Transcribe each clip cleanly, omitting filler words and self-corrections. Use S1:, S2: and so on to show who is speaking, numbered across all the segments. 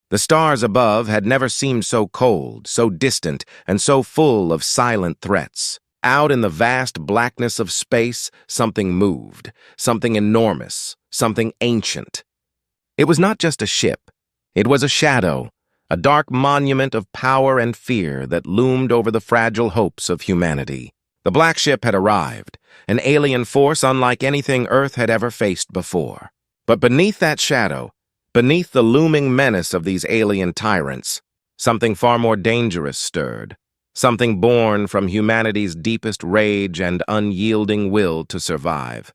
S1: The stars above had never seemed so cold, so distant, and so full of silent threats. Out in the vast blackness of space, something moved, something enormous, something ancient. It was not just a ship. It was a shadow, a dark monument of power and fear that loomed over the fragile hopes of humanity. The Black Ship had arrived, an alien force unlike anything Earth had ever faced before. But beneath that shadow, beneath the looming menace of these alien tyrants, something far more dangerous stirred, something born from humanity's deepest rage and unyielding will to survive.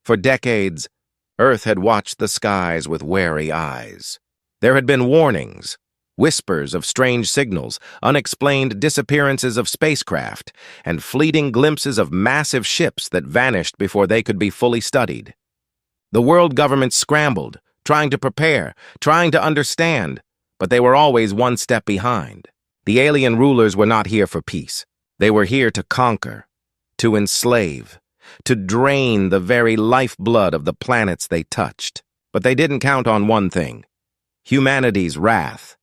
S1: For decades, Earth had watched the skies with wary eyes. There had been warnings, whispers of strange signals, unexplained disappearances of spacecraft, and fleeting glimpses of massive ships that vanished before they could be fully studied. The world governments scrambled, trying to prepare, trying to understand, but they were always one step behind. The alien rulers were not here for peace. They were here to conquer, to enslave, to drain the very lifeblood of the planets they touched. But they didn't count on one thing: humanity's wrath.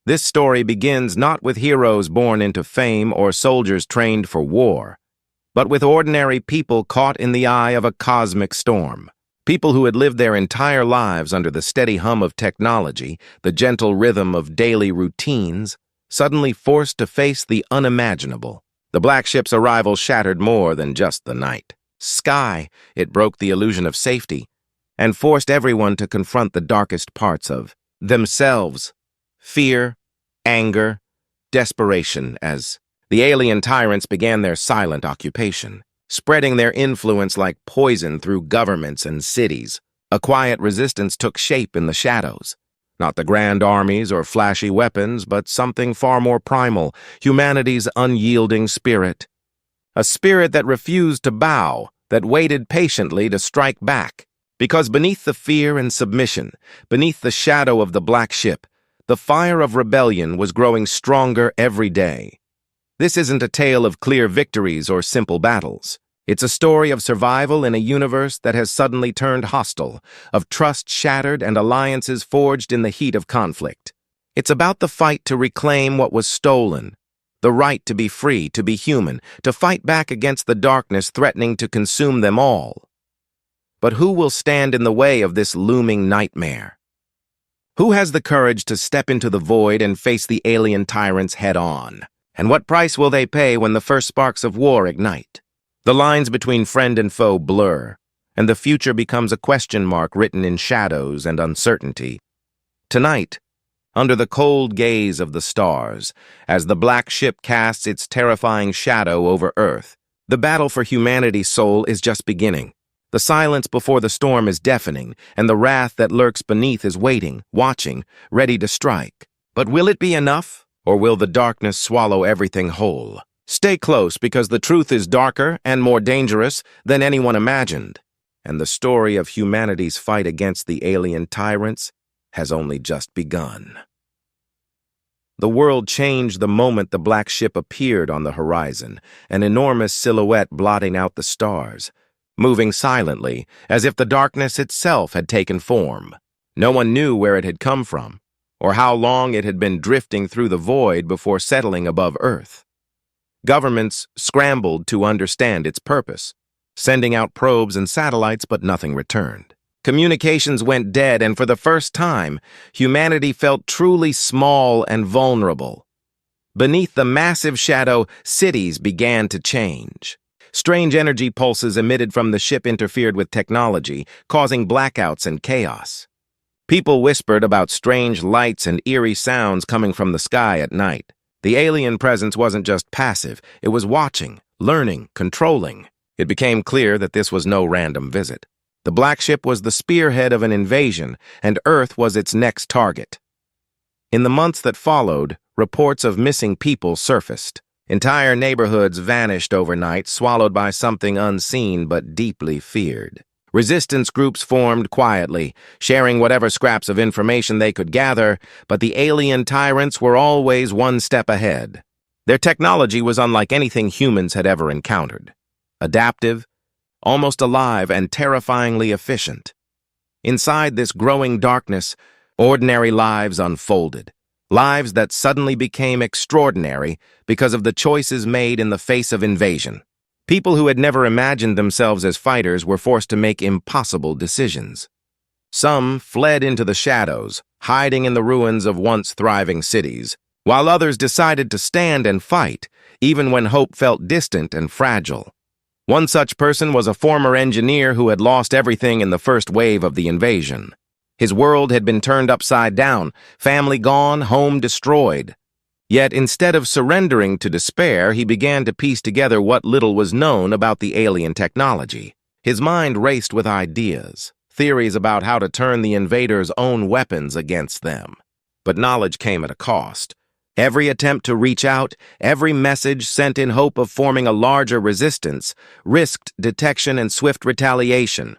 S1: This story begins not with heroes born into fame or soldiers trained for war, but with ordinary people caught in the eye of a cosmic storm. People who had lived their entire lives under the steady hum of technology, the gentle rhythm of daily routines, suddenly forced to face the unimaginable. The Black Ship's arrival shattered more than just the night sky. It broke the illusion of safety and forced everyone to confront the darkest parts of themselves: fear, anger, desperation, as the alien tyrants began their silent occupation, spreading their influence like poison through governments and cities. A quiet resistance took shape in the shadows. Not the grand armies or flashy weapons, but something far more primal: humanity's unyielding spirit. A spirit that refused to bow, that waited patiently to strike back. Because beneath the fear and submission, beneath the shadow of the Black Ship, the fire of rebellion was growing stronger every day. This isn't a tale of clear victories or simple battles. It's a story of survival in a universe that has suddenly turned hostile, of trust shattered and alliances forged in the heat of conflict. It's about the fight to reclaim what was stolen, the right to be free, to be human, to fight back against the darkness threatening to consume them all. But who will stand in the way of this looming nightmare? Who has the courage to step into the void and face the alien tyrants head-on? And what price will they pay when the first sparks of war ignite? The lines between friend and foe blur, and the future becomes a question mark written in shadows and uncertainty. Tonight, under the cold gaze of the stars, as the Black Ship casts its terrifying shadow over Earth, the battle for humanity's soul is just beginning. The silence before the storm is deafening, and the wrath that lurks beneath is waiting, watching, ready to strike. But will it be enough, or will the darkness swallow everything whole? Stay close, because the truth is darker and more dangerous than anyone imagined, and the story of humanity's fight against the alien tyrants has only just begun. The world changed the moment the Black Ship appeared on the horizon, an enormous silhouette blotting out the stars, moving silently, as if the darkness itself had taken form. No one knew where it had come from, or how long it had been drifting through the void before settling above Earth. Governments scrambled to understand its purpose, sending out probes and satellites, but nothing returned. Communications went dead, and for the first time, humanity felt truly small and vulnerable. Beneath the massive shadow, cities began to change. Strange energy pulses emitted from the ship interfered with technology, causing blackouts and chaos. People whispered about strange lights and eerie sounds coming from the sky at night. The alien presence wasn't just passive, it was watching, learning, controlling. It became clear that this was no random visit. The Black Ship was the spearhead of an invasion, and Earth was its next target. In the months that followed, reports of missing people surfaced. Entire neighborhoods vanished overnight, swallowed by something unseen but deeply feared. Resistance groups formed quietly, sharing whatever scraps of information they could gather, but the alien tyrants were always one step ahead. Their technology was unlike anything humans had ever encountered. Adaptive, almost alive, and terrifyingly efficient. Inside this growing darkness, Ordinary lives unfolded, lives that suddenly became extraordinary because of the choices made in the face of invasion. People who had never imagined themselves as fighters were forced to make impossible decisions. Some fled into the shadows, hiding in the ruins of once thriving cities, while others decided to stand and fight, even when hope felt distant and fragile. One such person was a former engineer who had lost everything in the first wave of the invasion. His world had been turned upside down, family gone, home destroyed. Yet instead of surrendering to despair, he began to piece together what little was known about the alien technology. His mind raced with ideas, theories about how to turn the invaders' own weapons against them. But knowledge came at a cost. Every attempt to reach out, every message sent in hope of forming a larger resistance, risked detection and swift retaliation.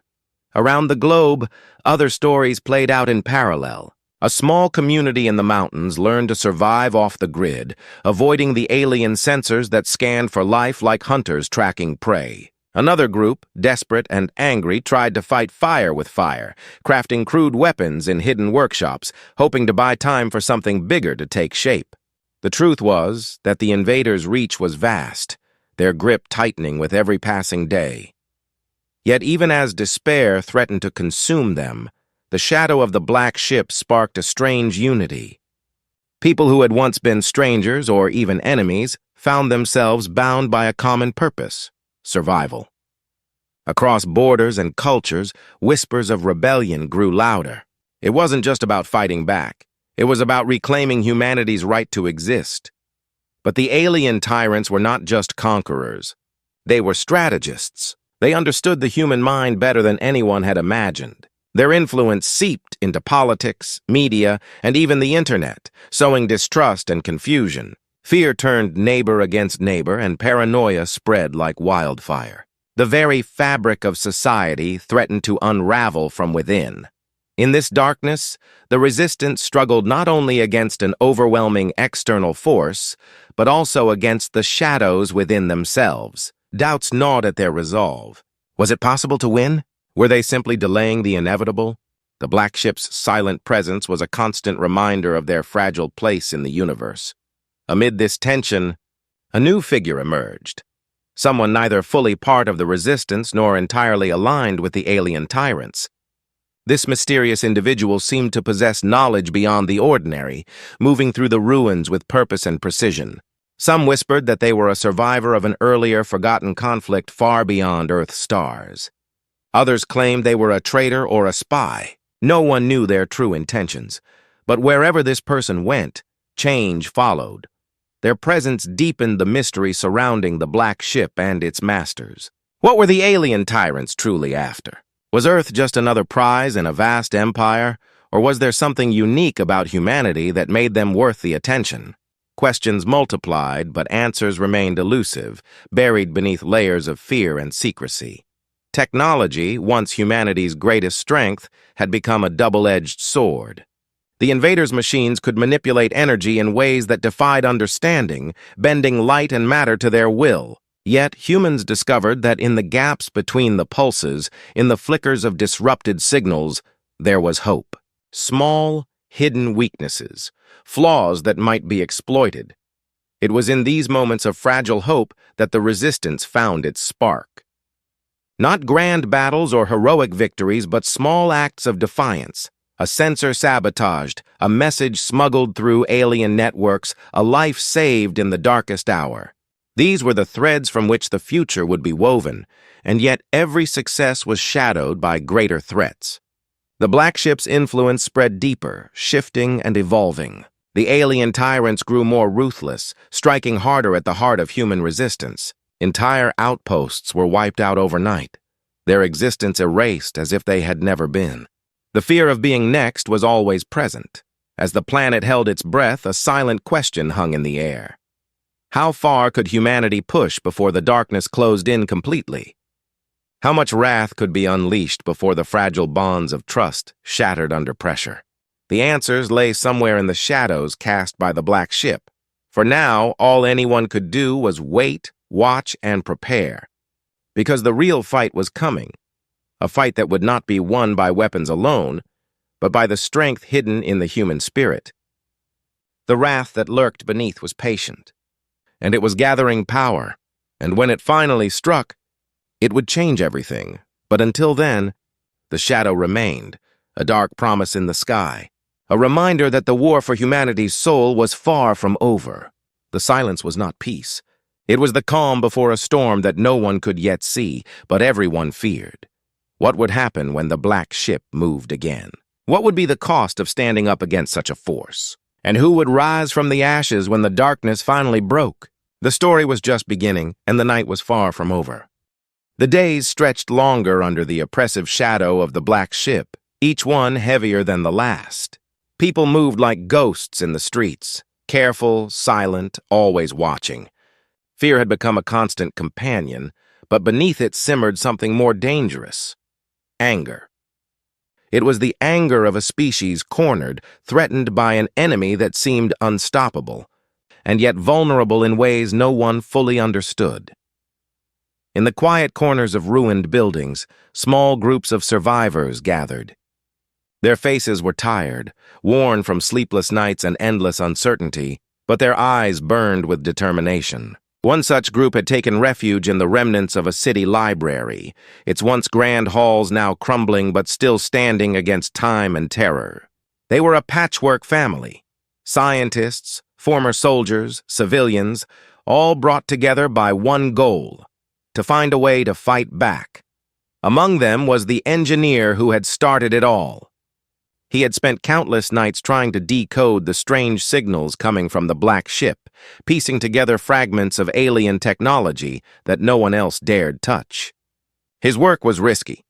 S1: Around the globe, other stories played out in parallel. A small community in the mountains learned to survive off the grid, avoiding the alien sensors that scanned for life like hunters tracking prey. Another group, desperate and angry, tried to fight fire with fire, crafting crude weapons in hidden workshops, hoping to buy time for something bigger to take shape. The truth was that the invaders' reach was vast, their grip tightening with every passing day. Yet even as despair threatened to consume them, the shadow of the black ship sparked a strange unity. People who had once been strangers or even enemies found themselves bound by a common purpose: survival. Across borders and cultures, whispers of rebellion grew louder. It wasn't just about fighting back. It was about reclaiming humanity's right to exist. But the alien tyrants were not just conquerors. They were strategists. They understood the human mind better than anyone had imagined. Their influence seeped into politics, media, and even the internet, sowing distrust and confusion. Fear turned neighbor against neighbor, and paranoia spread like wildfire. The very fabric of society threatened to unravel from within. In this darkness, the resistance struggled not only against an overwhelming external force, but also against the shadows within themselves. Doubts gnawed at their resolve. Was it possible to win? Were they simply delaying the inevitable? The black ship's silent presence was a constant reminder of their fragile place in the universe. Amid this tension, a new figure emerged. Someone neither fully part of the resistance nor entirely aligned with the alien tyrants. This mysterious individual seemed to possess knowledge beyond the ordinary, moving through the ruins with purpose and precision. Some whispered that they were a survivor of an earlier forgotten conflict far beyond Earth's stars. Others claimed they were a traitor or a spy. No one knew their true intentions. But wherever this person went, change followed. Their presence deepened the mystery surrounding the black ship and its masters. What were the alien tyrants truly after? Was Earth just another prize in a vast empire, or was there something unique about humanity that made them worth the attention? Questions multiplied, but answers remained elusive, buried beneath layers of fear and secrecy. Technology, once humanity's greatest strength, had become a double-edged sword. The invaders' machines could manipulate energy in ways that defied understanding, bending light and matter to their will. Yet humans discovered that in the gaps between the pulses, in the flickers of disrupted signals, there was hope. Small, hidden weaknesses, flaws that might be exploited. It was in these moments of fragile hope that the resistance found its spark. Not grand battles or heroic victories, but small acts of defiance. A sensor sabotaged, a message smuggled through alien networks, a life saved in the darkest hour. These were the threads from which the future would be woven, and yet every success was shadowed by greater threats. The black ship's influence spread deeper, shifting and evolving. The alien tyrants grew more ruthless, striking harder at the heart of human resistance. Entire outposts were wiped out overnight, their existence erased as if they had never been. The fear of being next was always present. As the planet held its breath, a silent question hung in the air. How far could humanity push before the darkness closed in completely? How much wrath could be unleashed before the fragile bonds of trust shattered under pressure? The answers lay somewhere in the shadows cast by the black ship. For now, all anyone could do was wait, watch, and prepare. Because the real fight was coming. A fight that would not be won by weapons alone, but by the strength hidden in the human spirit. The wrath that lurked beneath was patient, and it was gathering power, and when it finally struck, it would change everything. But until then, the shadow remained, a dark promise in the sky, a reminder that the war for humanity's soul was far from over. The silence was not peace. It was the calm before a storm that no one could yet see, but everyone feared. What would happen when the black ship moved again? What would be the cost of standing up against such a force? And who would rise from the ashes when the darkness finally broke? The story was just beginning, and the night was far from over. The days stretched longer under the oppressive shadow of the black ship, each one heavier than the last. People moved like ghosts in the streets, careful, silent, always watching. Fear had become a constant companion, but beneath it simmered something more dangerous: anger. It was the anger of a species cornered, threatened by an enemy that seemed unstoppable, and yet vulnerable in ways no one fully understood. In the quiet corners of ruined buildings, small groups of survivors gathered. Their faces were tired, worn from sleepless nights and endless uncertainty, but their eyes burned with determination. One such group had taken refuge in the remnants of a city library, its once grand halls now crumbling but still standing against time and terror. They were a patchwork family: scientists, former soldiers, civilians, all brought together by one goal: to find a way to fight back. Among them was the engineer who had started it all. He had spent countless nights trying to decode the strange signals coming from the black ship, piecing together fragments of alien technology that no one else dared touch. His work was risky,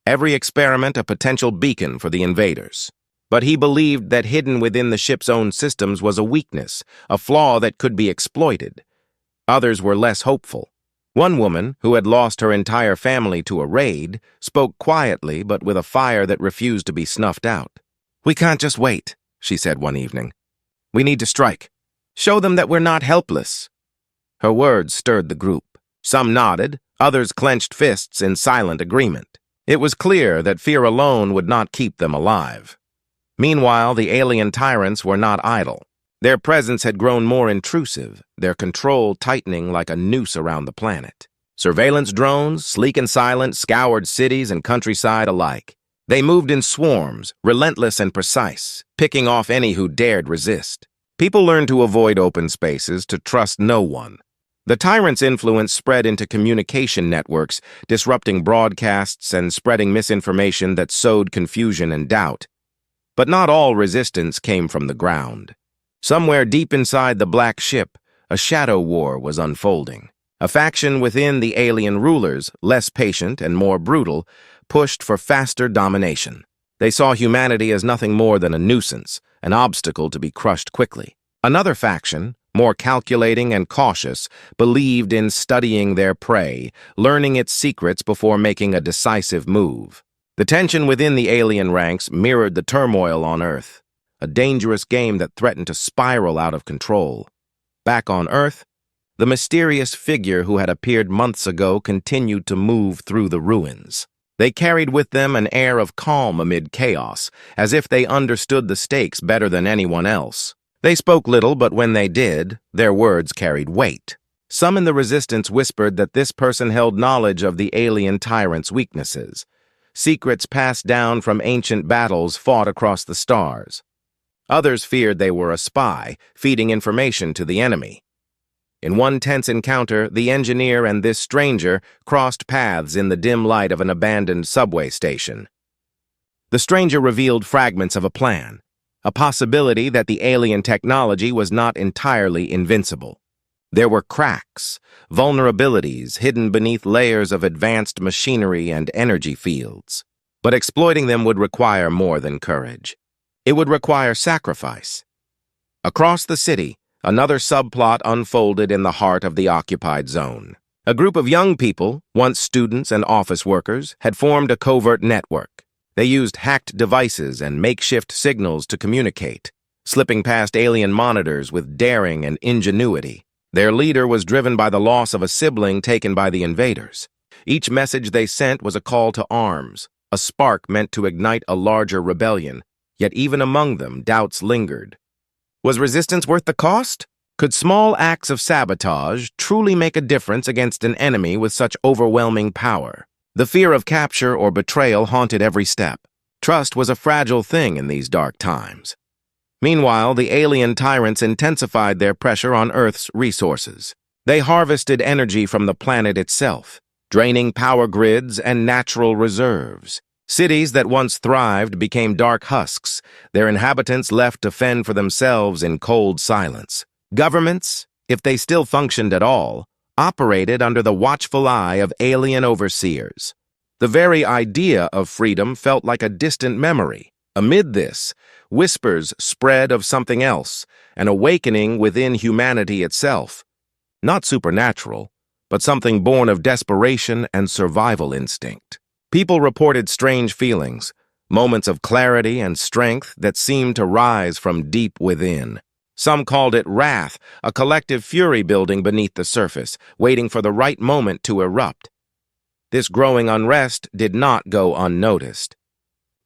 S1: every experiment a potential beacon for the invaders. But he believed that hidden within the ship's own systems was a weakness, a flaw that could be exploited. Others were less hopeful. One woman, who had lost her entire family to a raid, spoke quietly but with a fire that refused to be snuffed out. "We can't just wait," she said one evening. "We need to strike. Show them that we're not helpless." Her words stirred the group. Some nodded, others clenched fists in silent agreement. It was clear that fear alone would not keep them alive. Meanwhile, the alien tyrants were not idle. Their presence had grown more intrusive, their control tightening like a noose around the planet. Surveillance drones, sleek and silent, scoured cities and countryside alike. They moved in swarms, relentless and precise, picking off any who dared resist. People learned to avoid open spaces, to trust no one. The tyrants' influence spread into communication networks, disrupting broadcasts and spreading misinformation that sowed confusion and doubt. But not all resistance came from the ground. Somewhere deep inside the black ship, a shadow war was unfolding. A faction within the alien rulers, less patient and more brutal, pushed for faster domination. They saw humanity as nothing more than a nuisance, an obstacle to be crushed quickly. Another faction, more calculating and cautious, believed in studying their prey, learning its secrets before making a decisive move. The tension within the alien ranks mirrored the turmoil on Earth, a dangerous game that threatened to spiral out of control. Back on Earth, the mysterious figure who had appeared months ago continued to move through the ruins. They carried with them an air of calm amid chaos, as if they understood the stakes better than anyone else. They spoke little, but when they did, their words carried weight. Some in the resistance whispered that this person held knowledge of the alien tyrant's weaknesses, secrets passed down from ancient battles fought across the stars. Others feared they were a spy, feeding information to the enemy. In one tense encounter, the engineer and this stranger crossed paths in the dim light of an abandoned subway station. The stranger revealed fragments of a plan, a possibility that the alien technology was not entirely invincible. There were cracks, vulnerabilities hidden beneath layers of advanced machinery and energy fields. But exploiting them would require more than courage. It would require sacrifice. Across the city, another subplot unfolded in the heart of the occupied zone. A group of young people, once students and office workers, had formed a covert network. They used hacked devices and makeshift signals to communicate, slipping past alien monitors with daring and ingenuity. Their leader was driven by the loss of a sibling taken by the invaders. Each message they sent was a call to arms, a spark meant to ignite a larger rebellion. Yet even among them, doubts lingered. Was resistance worth the cost? Could small acts of sabotage truly make a difference against an enemy with such overwhelming power? The fear of capture or betrayal haunted every step. Trust was a fragile thing in these dark times. Meanwhile, the alien tyrants intensified their pressure on Earth's resources. They harvested energy from the planet itself, draining power grids and natural reserves. Cities that once thrived became dark husks, their inhabitants left to fend for themselves in cold silence. Governments, if they still functioned at all, operated under the watchful eye of alien overseers. The very idea of freedom felt like a distant memory. Amid this, whispers spread of something else, an awakening within humanity itself. Not supernatural, but something born of desperation and survival instinct. People reported strange feelings, moments of clarity and strength that seemed to rise from deep within. Some called it wrath, a collective fury building beneath the surface, waiting for the right moment to erupt. This growing unrest did not go unnoticed.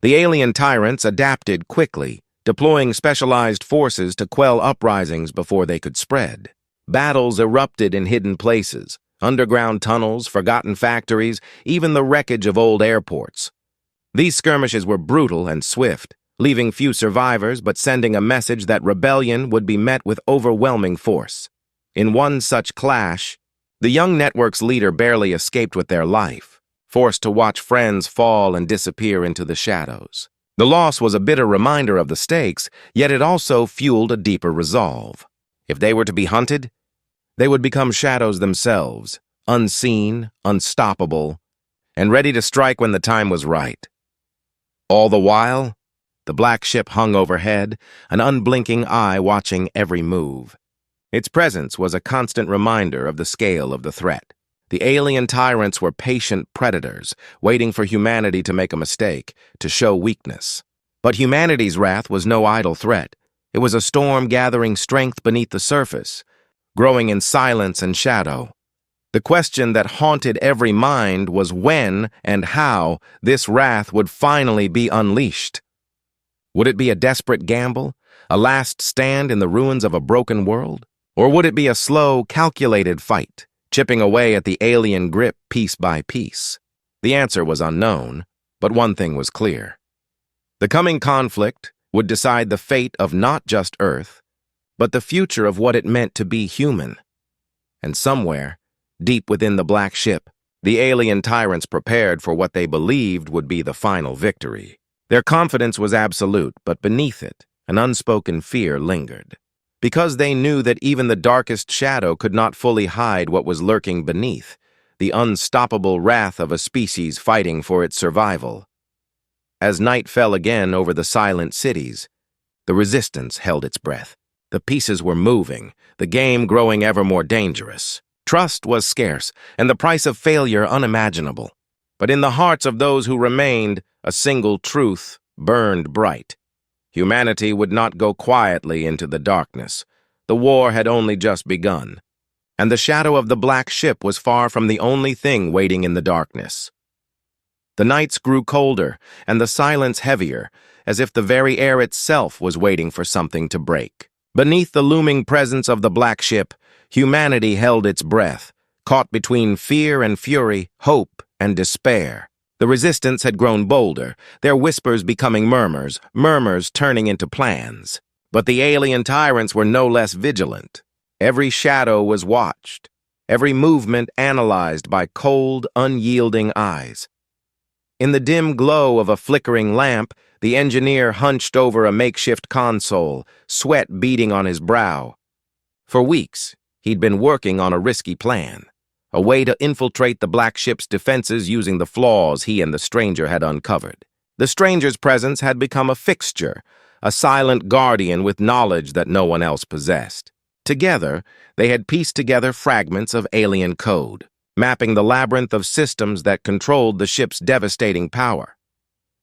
S1: The alien tyrants adapted quickly, deploying specialized forces to quell uprisings before they could spread. Battles erupted in hidden places, underground tunnels, forgotten factories, even the wreckage of old airports. These skirmishes were brutal and swift, leaving few survivors but sending a message that rebellion would be met with overwhelming force. In one such clash, the young network's leader barely escaped with their life, forced to watch friends fall and disappear into the shadows. The loss was a bitter reminder of the stakes, yet it also fueled a deeper resolve. If they were to be hunted, they would become shadows themselves, unseen, unstoppable, and ready to strike when the time was right. All the while, the black ship hung overhead, an unblinking eye watching every move. Its presence was a constant reminder of the scale of the threat. The alien tyrants were patient predators, waiting for humanity to make a mistake, to show weakness. But humanity's wrath was no idle threat. It was a storm gathering strength beneath the surface, growing in silence and shadow. The question that haunted every mind was when and how this wrath would finally be unleashed. Would it be a desperate gamble, a last stand in the ruins of a broken world? Or would it be a slow, calculated fight, chipping away at the alien grip piece by piece? The answer was unknown, but one thing was clear. The coming conflict would decide the fate of not just Earth, but the future of what it meant to be human. And somewhere, deep within the black ship, the alien tyrants prepared for what they believed would be the final victory. Their confidence was absolute, but beneath it, an unspoken fear lingered. Because they knew that even the darkest shadow could not fully hide what was lurking beneath, the unstoppable wrath of a species fighting for its survival. As night fell again over the silent cities, the resistance held its breath. The pieces were moving, the game growing ever more dangerous. Trust was scarce, and the price of failure unimaginable. But in the hearts of those who remained, a single truth burned bright. Humanity would not go quietly into the darkness. The war had only just begun, and the shadow of the black ship was far from the only thing waiting in the darkness. The nights grew colder, and the silence heavier, as if the very air itself was waiting for something to break. Beneath the looming presence of the black ship, humanity held its breath, caught between fear and fury, hope and despair. The resistance had grown bolder, their whispers becoming murmurs, murmurs turning into plans. But the alien tyrants were no less vigilant. Every shadow was watched, every movement analyzed by cold, unyielding eyes. In the dim glow of a flickering lamp, the engineer hunched over a makeshift console, sweat beading on his brow. For weeks, he'd been working on a risky plan. A way to infiltrate the black ship's defenses using the flaws he and the stranger had uncovered. The stranger's presence had become a fixture, a silent guardian with knowledge that no one else possessed. Together, they had pieced together fragments of alien code, mapping the labyrinth of systems that controlled the ship's devastating power.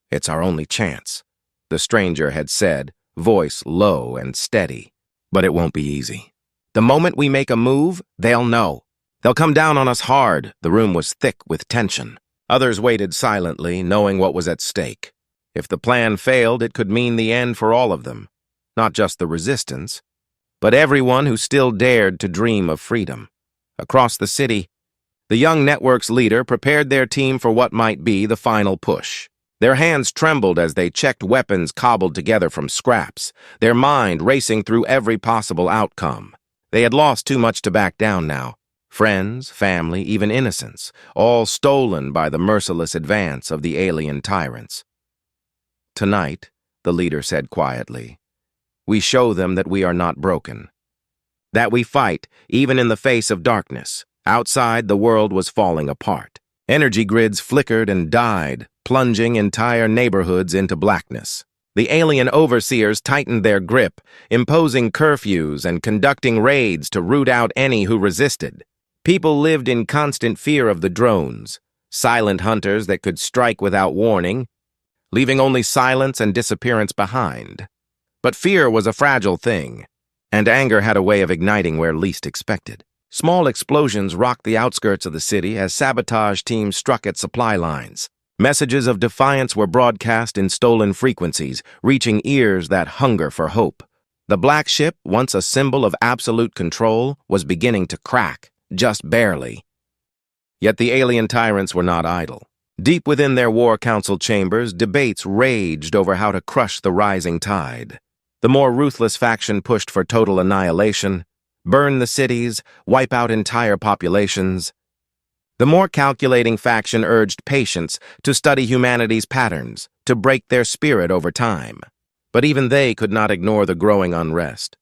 S1: "It's our only chance," the stranger had said, voice low and steady. "But it won't be easy. The moment we make a move, they'll know. They'll come down on us hard." The room was thick with tension. Others waited silently, knowing what was at stake. If the plan failed, it could mean the end for all of them, not just the resistance, but everyone who still dared to dream of freedom. Across the city, the young network's leader prepared their team for what might be the final push. Their hands trembled as they checked weapons cobbled together from scraps, their mind racing through every possible outcome. They had lost too much to back down now. Friends, family, even innocence, all stolen by the merciless advance of the alien tyrants. "Tonight," the leader said quietly, "we show them that we are not broken. That we fight, even in the face of darkness." Outside, the world was falling apart. Energy grids flickered and died, plunging entire neighborhoods into blackness. The alien overseers tightened their grip, imposing curfews and conducting raids to root out any who resisted. People lived in constant fear of the drones, silent hunters that could strike without warning, leaving only silence and disappearance behind. But fear was a fragile thing, and anger had a way of igniting where least expected. Small explosions rocked the outskirts of the city as sabotage teams struck at supply lines. Messages of defiance were broadcast in stolen frequencies, reaching ears that hunger for hope. The black ship, once a symbol of absolute control, was beginning to crack, just barely. Yet the alien tyrants were not idle. Deep within their war council chambers, debates raged over how to crush the rising tide. The more ruthless faction pushed for total annihilation, burn the cities, wipe out entire populations. The more calculating faction urged patience to study humanity's patterns, to break their spirit over time. But even they could not ignore the growing unrest,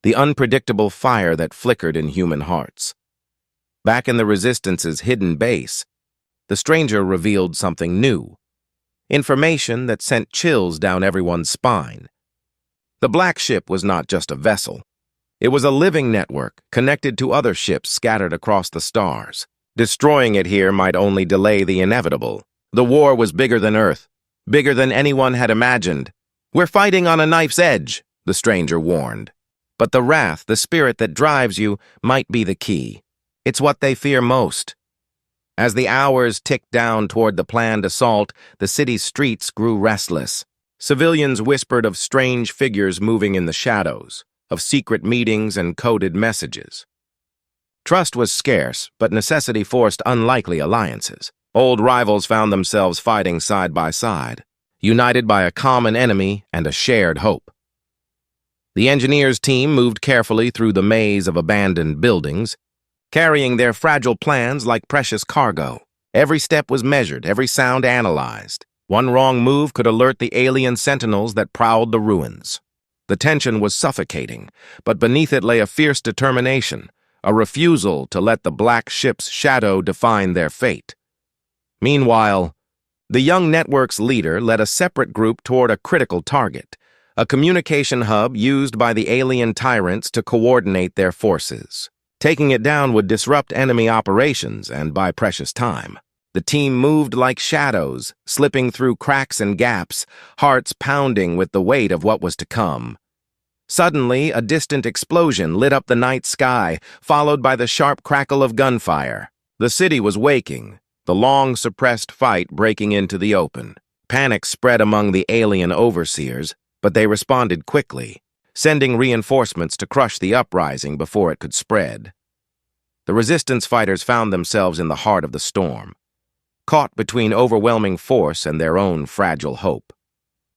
S1: the unpredictable fire that flickered in human hearts. Back in the Resistance's hidden base, the stranger revealed something new, information that sent chills down everyone's spine. The black ship was not just a vessel. It was a living network connected to other ships scattered across the stars. Destroying it here might only delay the inevitable. The war was bigger than Earth, bigger than anyone had imagined. "We're fighting on a knife's edge," the stranger warned. But the wrath, the spirit that drives you, might be the key. It's what they fear most. As the hours ticked down toward the planned assault, the city's streets grew restless. Civilians whispered of strange figures moving in the shadows, of secret meetings and coded messages. Trust was scarce, but necessity forced unlikely alliances. Old rivals found themselves fighting side by side, united by a common enemy and a shared hope. The engineers' team moved carefully through the maze of abandoned buildings, carrying their fragile plans like precious cargo. Every step was measured, every sound analyzed. One wrong move could alert the alien sentinels that prowled the ruins. The tension was suffocating, but beneath it lay a fierce determination, a refusal to let the black ship's shadow define their fate. Meanwhile, the young network's leader led a separate group toward a critical target, a communication hub used by the alien tyrants to coordinate their forces. Taking it down would disrupt enemy operations and buy precious time. The team moved like shadows, slipping through cracks and gaps, hearts pounding with the weight of what was to come. Suddenly, a distant explosion lit up the night sky, followed by the sharp crackle of gunfire. The city was waking, the long-suppressed fight breaking into the open. Panic spread among the alien overseers, but they responded quickly, sending reinforcements to crush the uprising before it could spread. The resistance fighters found themselves in the heart of the storm, caught between overwhelming force and their own fragile hope.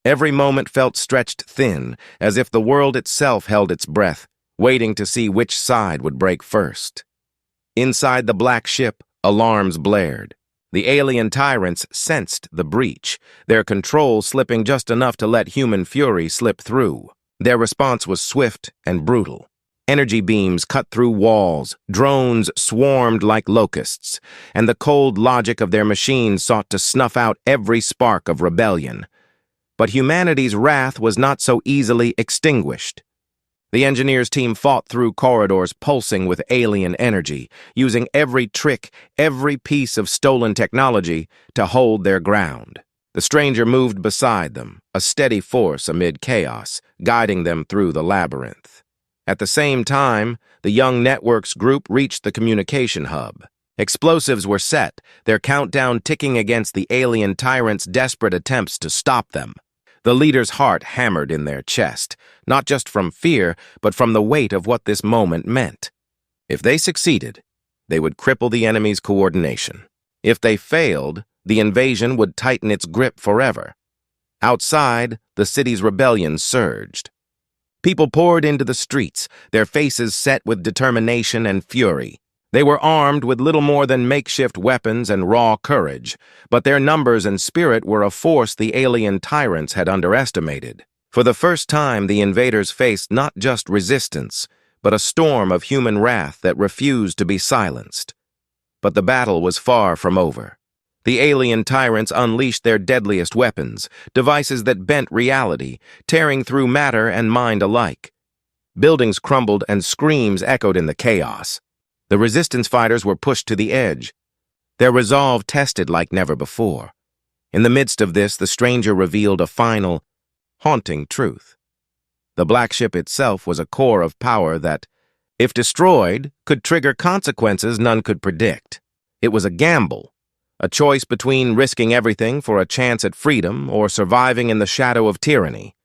S1: Every moment felt stretched thin, as if the world itself held its breath, waiting to see which side would break first. Inside the black ship, alarms blared. The alien tyrants sensed the breach, their control slipping just enough to let human fury slip through. Their response was swift and brutal. Energy beams cut through walls, drones swarmed like locusts, and the cold logic of their machines sought to snuff out every spark of rebellion. But humanity's wrath was not so easily extinguished. The engineers' team fought through corridors pulsing with alien energy, using every trick, every piece of stolen technology to hold their ground. The stranger moved beside them, a steady force amid chaos, guiding them through the labyrinth. At the same time, the young network's group reached the communication hub. Explosives were set, their countdown ticking against the alien tyrants' desperate attempts to stop them. The leader's heart hammered in their chest, not just from fear, but from the weight of what this moment meant. If they succeeded, they would cripple the enemy's coordination. If they failed, the invasion would tighten its grip forever. Outside, the city's rebellion surged. People poured into the streets, their faces set with determination and fury. They were armed with little more than makeshift weapons and raw courage, but their numbers and spirit were a force the alien tyrants had underestimated. For the first time, the invaders faced not just resistance, but a storm of human wrath that refused to be silenced. But the battle was far from over. The alien tyrants unleashed their deadliest weapons, devices that bent reality, tearing through matter and mind alike. Buildings crumbled and screams echoed in the chaos. The resistance fighters were pushed to the edge, their resolve tested like never before. In the midst of this, the stranger revealed a final, haunting truth. The black ship itself was a core of power that, if destroyed, could trigger consequences none could predict. It was a gamble, a choice between risking everything for a chance at freedom or surviving in the shadow of tyranny.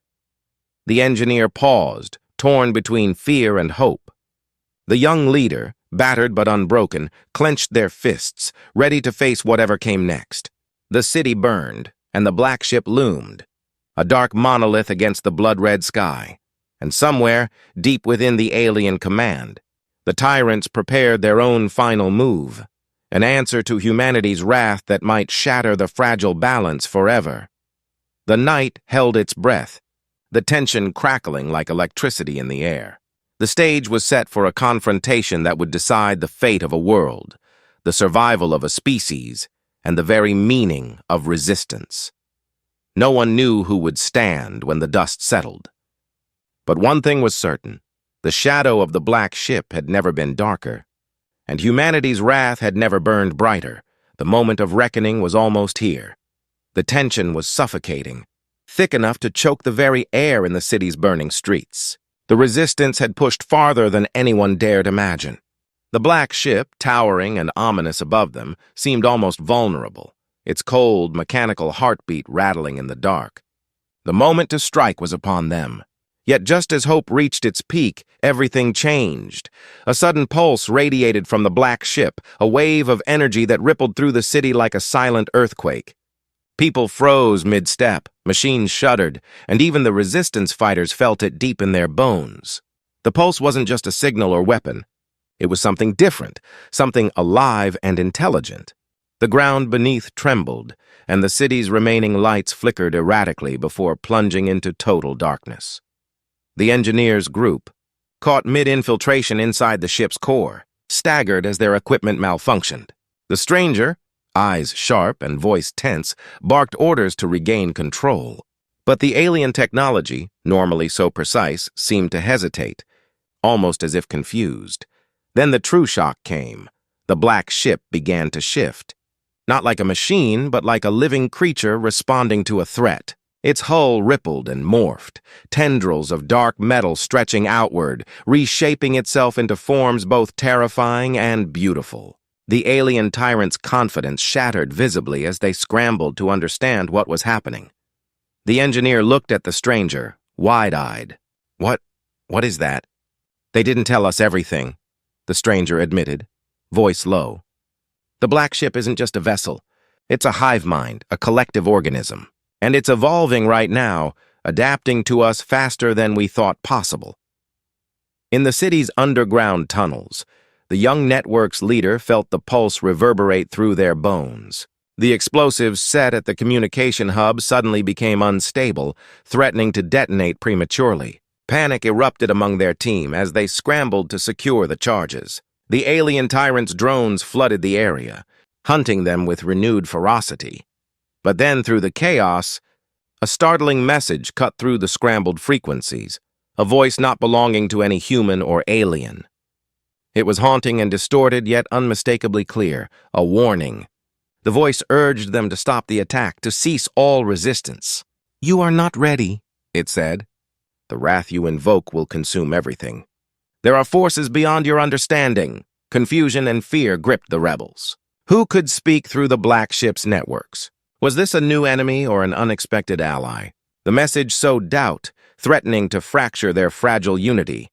S1: The engineer paused, torn between fear and hope. The young leader, battered but unbroken, clenched their fists, ready to face whatever came next. The city burned, and the black ship loomed, a dark monolith against the blood-red sky. And somewhere, deep within the alien command, the tyrants prepared their own final move, an answer to humanity's wrath that might shatter the fragile balance forever. The night held its breath, the tension crackling like electricity in the air. The stage was set for a confrontation that would decide the fate of a world, the survival of a species, and the very meaning of resistance. No one knew who would stand when the dust settled. But one thing was certain: the shadow of the black ship had never been darker, and humanity's wrath had never burned brighter. The moment of reckoning was almost here. The tension was suffocating, thick enough to choke the very air in the city's burning streets. The resistance had pushed farther than anyone dared imagine. The black ship, towering and ominous above them, seemed almost vulnerable, its cold, mechanical heartbeat rattling in the dark. The moment to strike was upon them. Yet just as hope reached its peak, everything changed. A sudden pulse radiated from the black ship, a wave of energy that rippled through the city like a silent earthquake. People froze mid-step, machines shuddered, and even the resistance fighters felt it deep in their bones. The pulse wasn't just a signal or weapon. It was something different, something alive and intelligent. The ground beneath trembled, and the city's remaining lights flickered erratically before plunging into total darkness. The engineers' group, caught mid-infiltration inside the ship's core, staggered as their equipment malfunctioned. The stranger, eyes sharp and voice tense, barked orders to regain control. But the alien technology, normally so precise, seemed to hesitate, almost as if confused. Then the true shock came. The black ship began to shift. Not like a machine, but like a living creature responding to a threat. Its hull rippled and morphed, tendrils of dark metal stretching outward, reshaping itself into forms both terrifying and beautiful. The alien tyrant's confidence shattered visibly as they scrambled to understand what was happening. The engineer looked at the stranger, wide-eyed. What is that?" "They didn't tell us everything," the stranger admitted, voice low. "The black ship isn't just a vessel. It's a hive mind, a collective organism. And it's evolving right now, adapting to us faster than we thought possible." In the city's underground tunnels, the young network's leader felt the pulse reverberate through their bones. The explosives set at the communication hub suddenly became unstable, threatening to detonate prematurely. Panic erupted among their team as they scrambled to secure the charges. The alien tyrant's drones flooded the area, hunting them with renewed ferocity. But then, through the chaos, a startling message cut through the scrambled frequencies, a voice not belonging to any human or alien. It was haunting and distorted, yet unmistakably clear, a warning. The voice urged them to stop the attack, to cease all resistance. "You are not ready," it said. "The wrath you invoke will consume everything. There are forces beyond your understanding. Confusion and fear gripped the rebels. Who could speak through the Black ship's networks? Was this a new enemy or an unexpected ally? The message sowed doubt, threatening to fracture their fragile unity.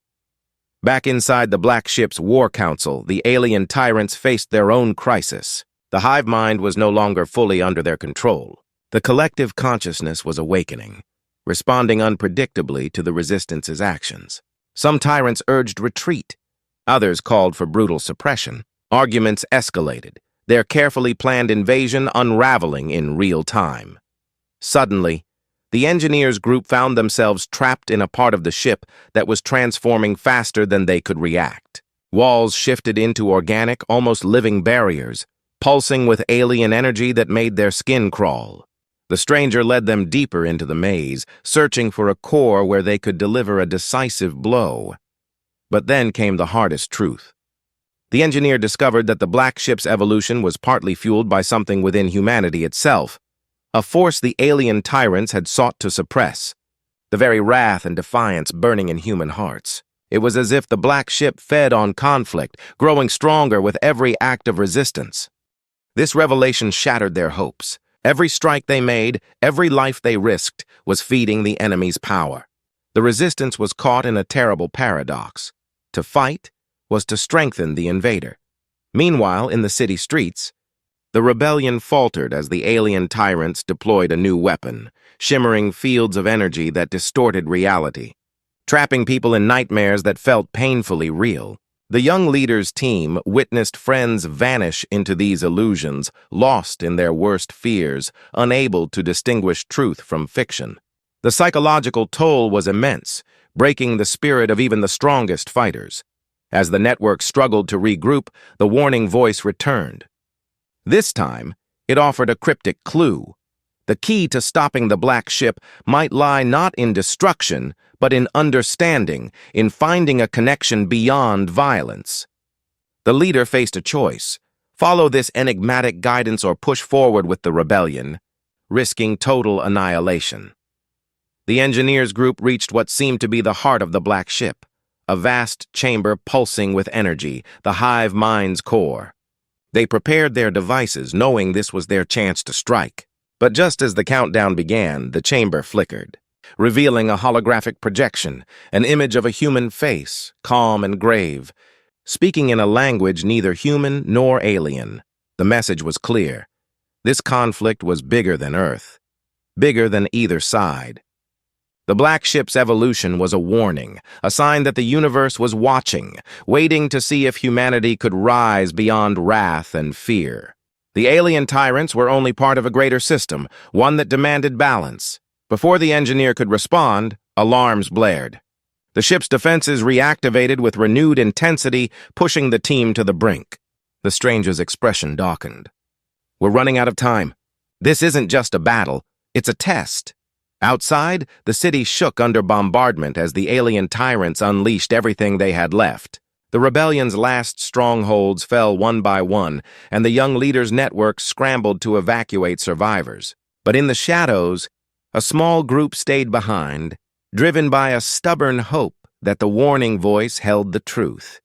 S1: Back inside the Black ship's war council, the alien tyrants faced their own crisis. The hive mind was no longer fully under their control. The collective consciousness was awakening, responding unpredictably to the resistance's actions. Some tyrants urged retreat. Others called for brutal suppression. Arguments escalated, their carefully planned invasion unraveling in real time. Suddenly, the engineers' group found themselves trapped in a part of the ship that was transforming faster than they could react. Walls shifted into organic, almost living barriers, pulsing with alien energy that made their skin crawl. The stranger led them deeper into the maze, searching for a core where they could deliver a decisive blow. But then came the hardest truth. The engineer discovered that the Black ship's evolution was partly fueled by something within humanity itself, a force the alien tyrants had sought to suppress, the very wrath and defiance burning in human hearts. It was as if the Black ship fed on conflict, growing stronger with every act of resistance. This revelation shattered their hopes. Every strike they made, every life they risked, was feeding the enemy's power. The resistance was caught in a terrible paradox. To fight was to strengthen the invader. Meanwhile, in the city streets, the rebellion faltered as the alien tyrants deployed a new weapon, shimmering fields of energy that distorted reality, trapping people in nightmares that felt painfully real. The young leader's team witnessed friends vanish into these illusions, lost in their worst fears, unable to distinguish truth from fiction. The psychological toll was immense, breaking the spirit of even the strongest fighters. As the network struggled to regroup, the warning voice returned. This time, it offered a cryptic clue. The key to stopping the Black ship might lie not in destruction, but in understanding, in finding a connection beyond violence. The leader faced a choice: follow this enigmatic guidance or push forward with the rebellion, risking total annihilation. The engineers' group reached what seemed to be the heart of the Black ship, a vast chamber pulsing with energy, the hive mind's core. They prepared their devices, knowing this was their chance to strike. But just as the countdown began, the chamber flickered, revealing a holographic projection, an image of a human face, calm and grave, speaking in a language neither human nor alien. The message was clear. This conflict was bigger than Earth, bigger than either side. The Black ship's evolution was a warning, a sign that the universe was watching, waiting to see if humanity could rise beyond wrath and fear. The alien tyrants were only part of a greater system, one that demanded balance. Before the engineer could respond, alarms blared. The ship's defenses reactivated with renewed intensity, pushing the team to the brink. The stranger's expression darkened. "We're running out of time. This isn't just a battle, it's a test." Outside, the city shook under bombardment as the alien tyrants unleashed everything they had left. The rebellion's last strongholds fell one by one, and the young leader's network scrambled to evacuate survivors. But in the shadows, a small group stayed behind, driven by a stubborn hope that the warning voice held the truth.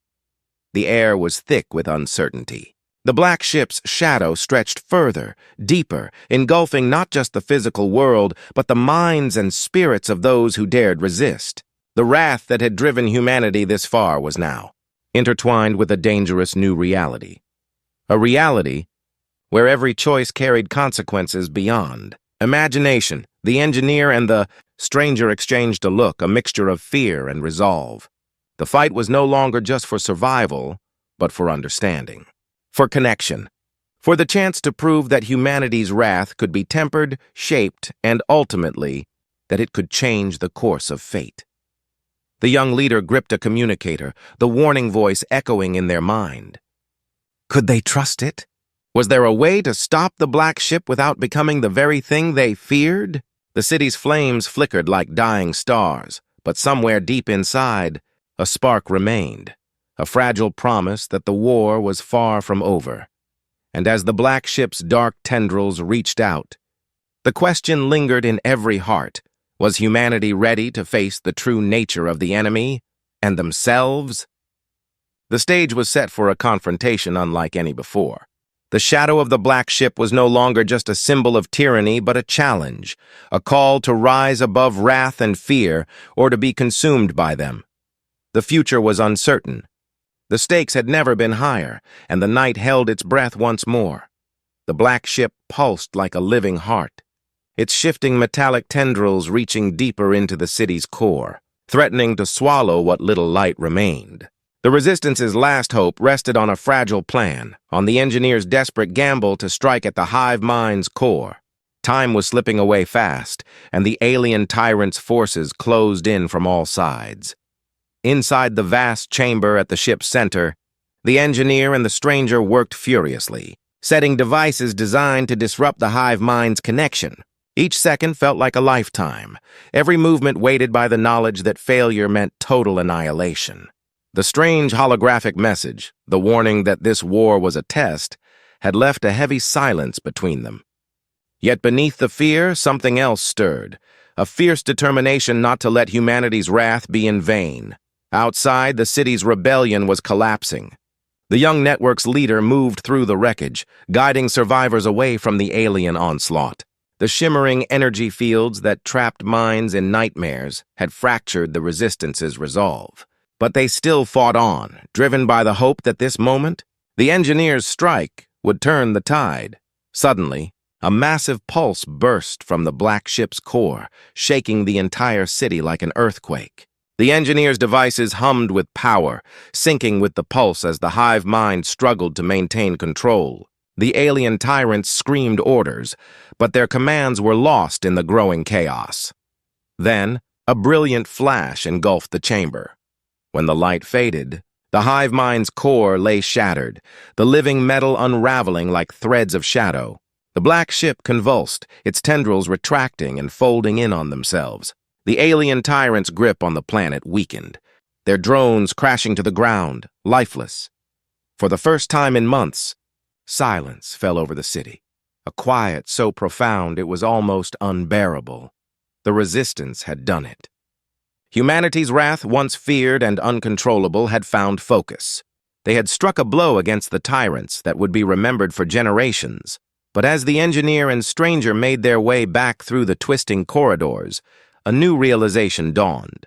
S1: The air was thick with uncertainty. The Black ship's shadow stretched further, deeper, engulfing not just the physical world, but the minds and spirits of those who dared resist. The wrath that had driven humanity this far was now intertwined with a dangerous new reality. A reality where every choice carried consequences beyond imagination. The engineer and the stranger exchanged a look, a mixture of fear and resolve. The fight was no longer just for survival, but for understanding. For connection, for the chance to prove that humanity's wrath could be tempered, shaped, and ultimately, that it could change the course of fate. The young leader gripped a communicator, the warning voice echoing in their mind. Could they trust it? Was there a way to stop the Black ship without becoming the very thing they feared? The city's flames flickered like dying stars, but somewhere deep inside, a spark remained. A fragile promise that the war was far from over. And as the Black ship's dark tendrils reached out, the question lingered in every heart: was humanity ready to face the true nature of the enemy and themselves? The stage was set for a confrontation unlike any before. The shadow of the black ship was no longer just a symbol of tyranny, but a challenge, a call to rise above wrath and fear, or to be consumed by them. The future was uncertain. The stakes had never been higher, and the night held its breath once more. The black ship pulsed like a living heart, its shifting metallic tendrils reaching deeper into the city's core, threatening to swallow what little light remained. The Resistance's last hope rested on a fragile plan, on the engineers' desperate gamble to strike at the hive mind's core. Time was slipping away fast, and the alien Tyrants' forces closed in from all sides. Inside the vast chamber at the ship's center, the engineer and the stranger worked furiously, setting devices designed to disrupt the hive mind's connection. Each second felt like a lifetime, every movement weighted by the knowledge that failure meant total annihilation. The strange holographic message, the warning that this war was a test, had left a heavy silence between them. Yet beneath the fear, something else stirred, a fierce determination not to let humanity's wrath be in vain. Outside, the city's rebellion was collapsing. The young network's leader moved through the wreckage, guiding survivors away from the alien onslaught. The shimmering energy fields that trapped minds in nightmares had fractured the Resistance's resolve. But they still fought on, driven by the hope that this moment, the engineers' strike, would turn the tide. Suddenly, a massive pulse burst from the black ship's core, shaking the entire city like an earthquake. The engineers' devices hummed with power, syncing with the pulse as the hive mind struggled to maintain control. The alien Tyrants screamed orders, but their commands were lost in the growing chaos. Then, a brilliant flash engulfed the chamber. When the light faded, the hive mind's core lay shattered, the living metal unraveling like threads of shadow. The black ship convulsed, its tendrils retracting and folding in on themselves. The alien Tyrants' grip on the planet weakened, their drones crashing to the ground, lifeless. For the first time in months, silence fell over the city, a quiet so profound it was almost unbearable. The Resistance had done it. Humanity's wrath, once feared and uncontrollable, had found focus. They had struck a blow against the Tyrants that would be remembered for generations. But as the engineer and stranger made their way back through the twisting corridors, a new realization dawned.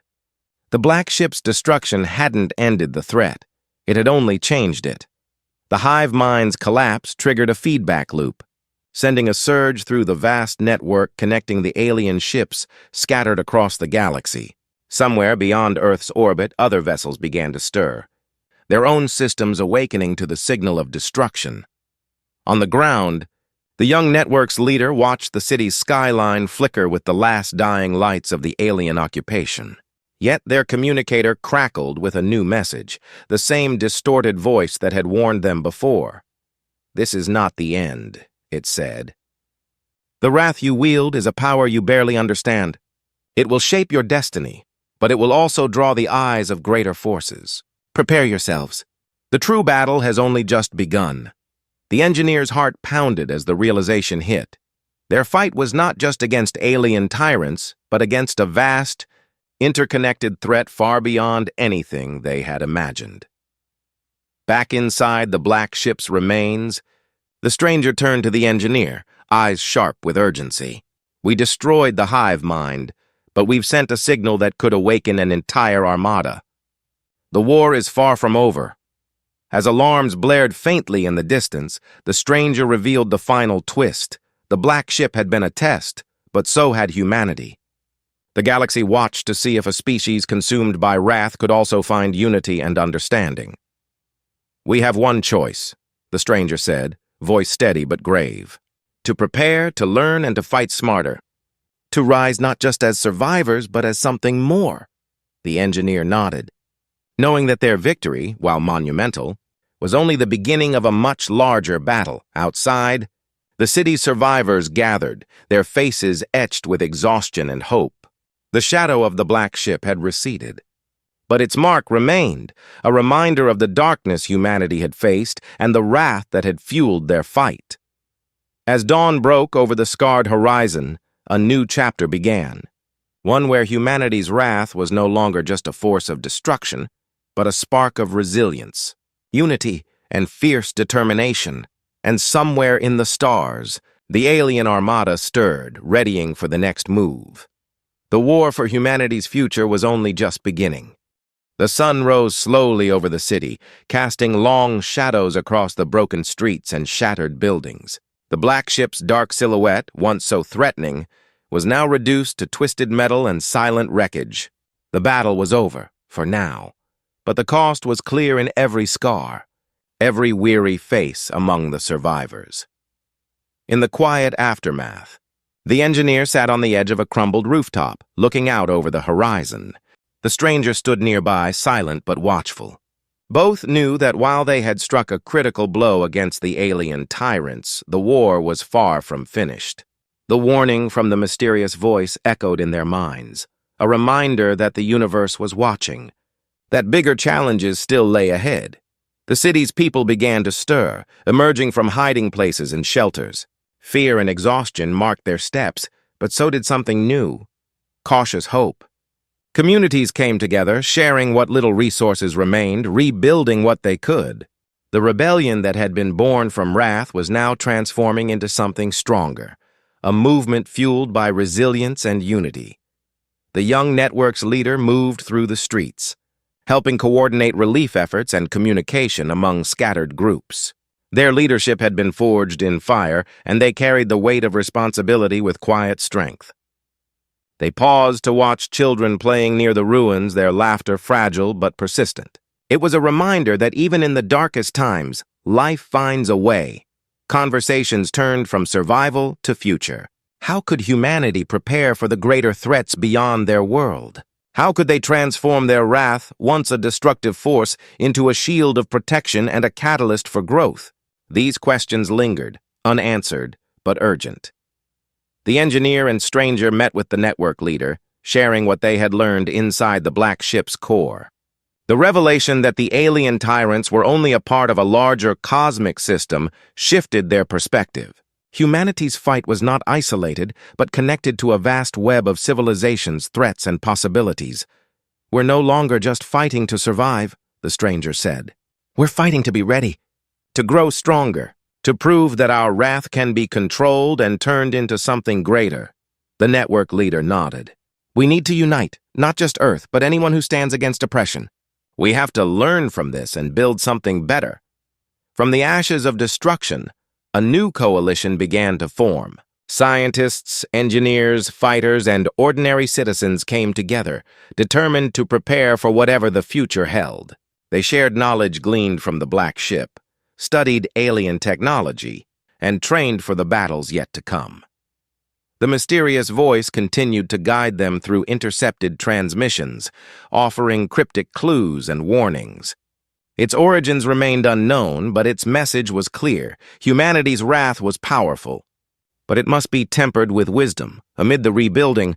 S1: The black ship's destruction hadn't ended the threat. It had only changed it. The hive mind's collapse triggered a feedback loop, sending a surge through the vast network connecting the alien ships scattered across the galaxy. Somewhere beyond Earth's orbit, other vessels began to stir, their own systems awakening to the signal of destruction. On the ground, the young network's leader watched the city's skyline flicker with the last dying lights of the alien occupation. Yet their communicator crackled with a new message, the same distorted voice that had warned them before. "This is not the end," it said. "The wrath you wield is a power you barely understand. It will shape your destiny, but it will also draw the eyes of greater forces. Prepare yourselves. The true battle has only just begun." The engineer's heart pounded as the realization hit. Their fight was not just against alien Tyrants, but against a vast, interconnected threat far beyond anything they had imagined. Back inside the black ship's remains, the stranger turned to the engineer, eyes sharp with urgency. "We destroyed the hive mind, but we've sent a signal that could awaken an entire armada. The war is far from over." As alarms blared faintly in the distance, the stranger revealed the final twist. The black ship had been a test, but so had humanity. The galaxy watched to see if a species consumed by wrath could also find unity and understanding. "We have one choice," the stranger said, voice steady but grave. "To prepare, to learn, and to fight smarter. To rise not just as survivors, but as something more." The engineer nodded, knowing that their victory, while monumental, was only the beginning of a much larger battle. Outside, the city's survivors gathered, their faces etched with exhaustion and hope. The shadow of the black ship had receded, but its mark remained, a reminder of the darkness humanity had faced and the wrath that had fueled their fight. As dawn broke over the scarred horizon, a new chapter began, one where humanity's wrath was no longer just a force of destruction, but a spark of resilience. unity, and fierce determination. And somewhere in the stars, the alien armada stirred, readying for the next move. The war for humanity's future was only just beginning. The sun rose slowly over the city, casting long shadows across the broken streets and shattered buildings. The black ship's dark silhouette, once so threatening, was now reduced to twisted metal and silent wreckage. The battle was over, for now, but the cost was clear in every scar, every weary face among the survivors. In the quiet aftermath, the engineer sat on the edge of a crumbled rooftop, looking out over the horizon. The stranger stood nearby, silent but watchful. Both knew that while they had struck a critical blow against the alien tyrants, the war was far from finished. The warning from the mysterious voice echoed in their minds, a reminder that the universe was watching, that bigger challenges still lay ahead. The city's people began to stir, emerging from hiding places and shelters. Fear and exhaustion marked their steps, but so did something new: cautious hope. Communities came together, sharing what little resources remained, rebuilding what they could. The rebellion that had been born from wrath was now transforming into something stronger, a movement fueled by resilience and unity. The young network's leader moved through the streets, helping coordinate relief efforts and communication among scattered groups. Their leadership had been forged in fire, and they carried the weight of responsibility with quiet strength. They paused to watch children playing near the ruins, their laughter fragile but persistent. It was a reminder that even in the darkest times, life finds a way. Conversations turned from survival to future. How could humanity prepare for the greater threats beyond their world? How could they transform their wrath, once a destructive force, into a shield of protection and a catalyst for growth? These questions lingered, unanswered, but urgent. The engineer and stranger met with the network leader, sharing what they had learned inside the black ship's core. The revelation that the alien tyrants were only a part of a larger cosmic system shifted their perspective. Humanity's fight was not isolated, but connected to a vast web of civilizations, threats, and possibilities. "We're no longer just fighting to survive," the stranger said. "We're fighting to be ready, to grow stronger, to prove that our wrath can be controlled and turned into something greater." The network leader nodded. "We need to unite, not just Earth, but anyone who stands against oppression. We have to learn from this and build something better." From the ashes of destruction, a new coalition began to form. Scientists, engineers, fighters, and ordinary citizens came together, determined to prepare for whatever the future held. They shared knowledge gleaned from the black ship, studied alien technology, and trained for the battles yet to come. The mysterious voice continued to guide them through intercepted transmissions, offering cryptic clues and warnings. Its origins remained unknown, but its message was clear. Humanity's wrath was powerful, but it must be tempered with wisdom. Amid the rebuilding,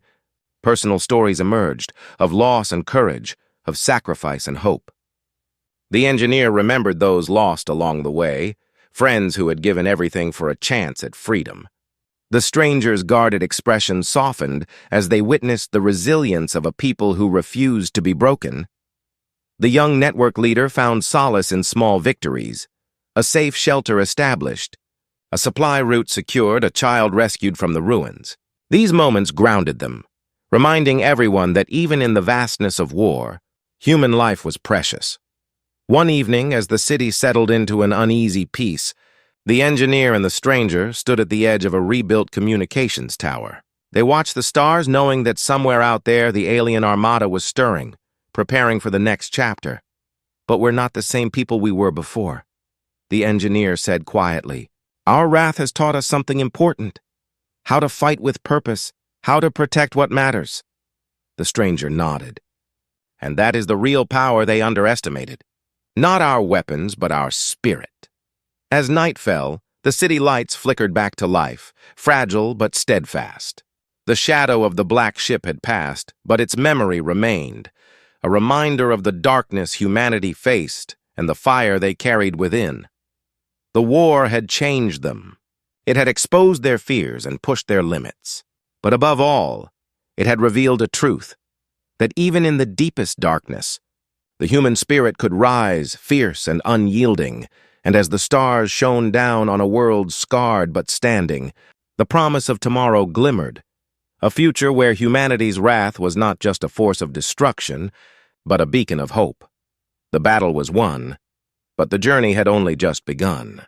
S1: personal stories emerged, of loss and courage, of sacrifice and hope. The engineer remembered those lost along the way, friends who had given everything for a chance at freedom. The stranger's guarded expression softened as they witnessed the resilience of a people who refused to be broken. The young network leader found solace in small victories: a safe shelter established, a supply route secured, a child rescued from the ruins. These moments grounded them, reminding everyone that even in the vastness of war, human life was precious. One evening, as the city settled into an uneasy peace, the engineer and the stranger stood at the edge of a rebuilt communications tower. They watched the stars, knowing that somewhere out there the alien armada was stirring, preparing for the next chapter. "But we're not the same people we were before," the engineer said quietly. "Our wrath has taught us something important: how to fight with purpose, how to protect what matters." The stranger nodded. "And that is the real power they underestimated. Not our weapons, but our spirit." As night fell, the city lights flickered back to life, fragile but steadfast. The shadow of the black ship had passed, but its memory remained, a reminder of the darkness humanity faced and the fire they carried within. The war had changed them. It had exposed their fears and pushed their limits. But above all, it had revealed a truth: that even in the deepest darkness, The human spirit could rise, fierce and unyielding, and as the stars shone down on a world scarred but standing, the promise of tomorrow glimmered, a future where humanity's wrath was not just a force of destruction, but a beacon of hope. The battle was won, but the journey had only just begun.